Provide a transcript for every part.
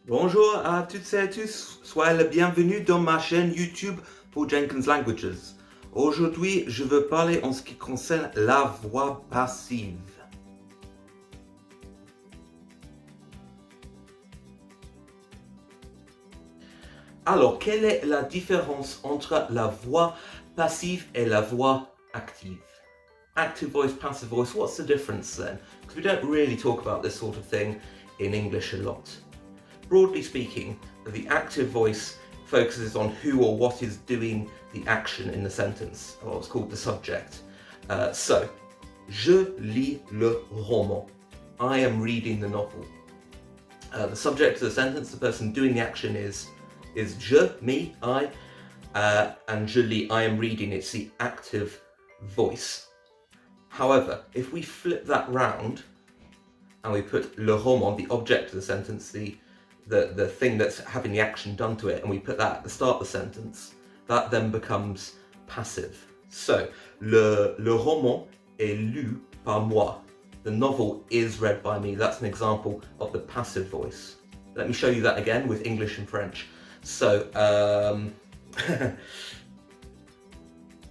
Bonjour à toutes et à tous, soyez le bienvenu dans ma chaîne YouTube pour Jenkins Languages. Aujourd'hui, je veux parler en ce qui concerne la voix passive. Alors, quelle est la différence entre la voix passive et la voix active? Active voice, passive voice, what's the difference then? Because we don't really talk about this sort of thing in English a lot. Broadly speaking, the active voice focuses on who or what is doing the action in the sentence, or what's called the subject. So, je lis le roman. I am reading the novel. The subject of the sentence, the person doing the action is je, me, I, and je lis, I am reading, it's the active voice. However, if we flip that round and we put le roman, the object of the sentence, the thing that's having the action done to it, and we put that at the start of the sentence, that then becomes passive. So, le roman est lu par moi. The novel is read by me. That's an example of the passive voice. Let me show you that again with English and French. So,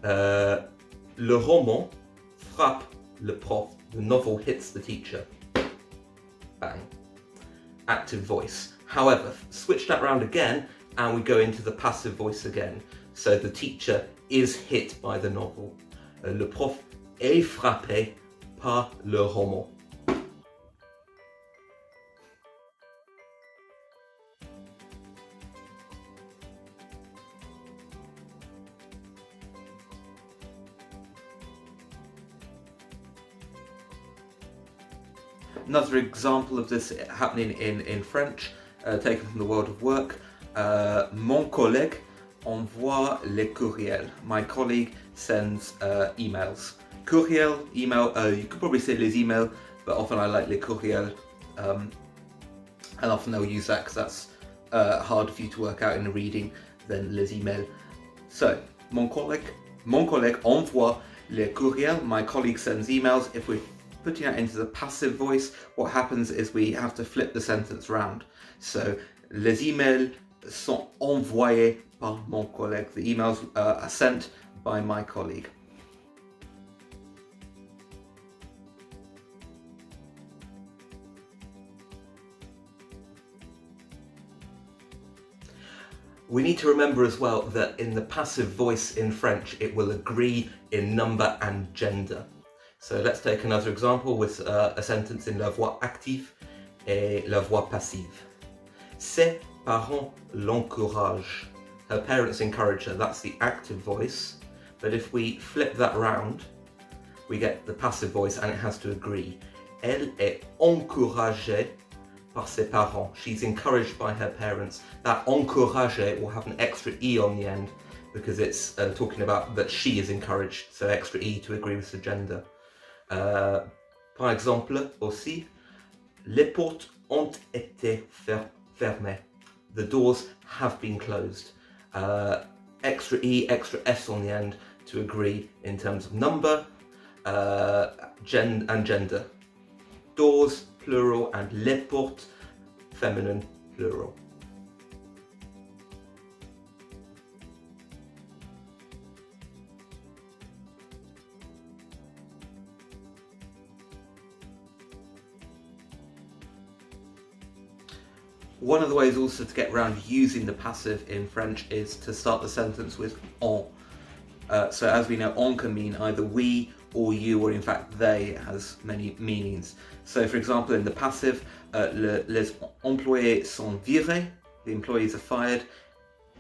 le roman frappe le prof. The novel hits the teacher. Bang. Active voice. However, switch that round again and we go into the passive voice again. So the teacher is hit by the novel. Le prof est frappé par le roman. Another example of this happening in French, taken from the world of work. Mon collègue envoie les courriels. My colleague sends emails. Courriel, email, you could probably say les emails, but often I like les courriels. And often they'll use that because that's harder for you to work out in a reading than les emails. So, mon collègue envoie les courriels. My colleague sends emails. If we're putting that into the passive voice, what happens is we have to flip the sentence round. So, les emails sont envoyés par mon collègue. The emails are sent by my colleague. We need to remember as well that in the passive voice in French, it will agree in number and gender. So let's take another example with a sentence in la voix active et la voix passive. Ses parents l'encouragent. Her parents encourage her. That's the active voice. But if we flip that round, we get the passive voice and it has to agree. Elle est encouragée par ses parents. She's encouraged by her parents. That encouragée will have an extra E on the end because it's talking about that she is encouraged. So extra E to agree with the gender. Par exemple aussi, les portes ont été fermées. The doors have been closed. Extra E, extra S on the end to agree in terms of number and gender. Doors, plural, and les portes, feminine, plural. One of the ways also to get around using the passive in French is to start the sentence with on. So as we know, on can mean either we or you, or in fact they. It has many meanings. So for example, in the passive, les employés sont virés, the employees are fired.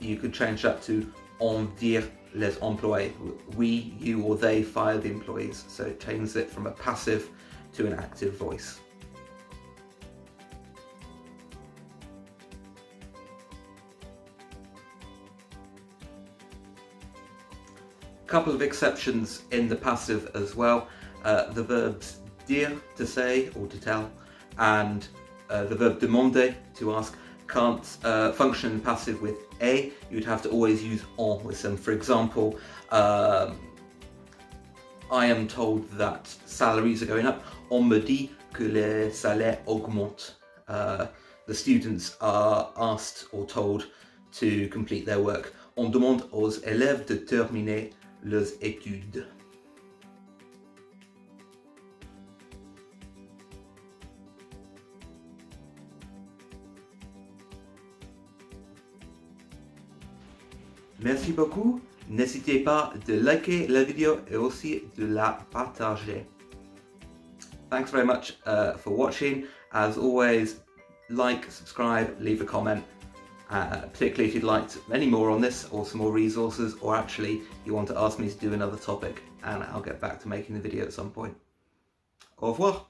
You could change that to on vire les employés. We, you, or they fire the employees. So it changes it from a passive to an active voice. Couple of exceptions in the passive as well. The verbs dire, to say or to tell, and the verb demander, to ask, can't function in passive with a. You'd have to always use en with them. For example, I am told that salaries are going up. On me dit que les salaires augmentent. the students are asked or told to complete their work. On demande aux élèves de terminer leurs études. Merci beaucoup. N'hésitez pas de liker la vidéo et aussi de la partager. Thanks very much for watching. As always, like, subscribe, leave a comment, particularly if you'd like any more on this or some more resources, or actually you want to ask me to do another topic, and I'll get back to making the video at some point. Au revoir.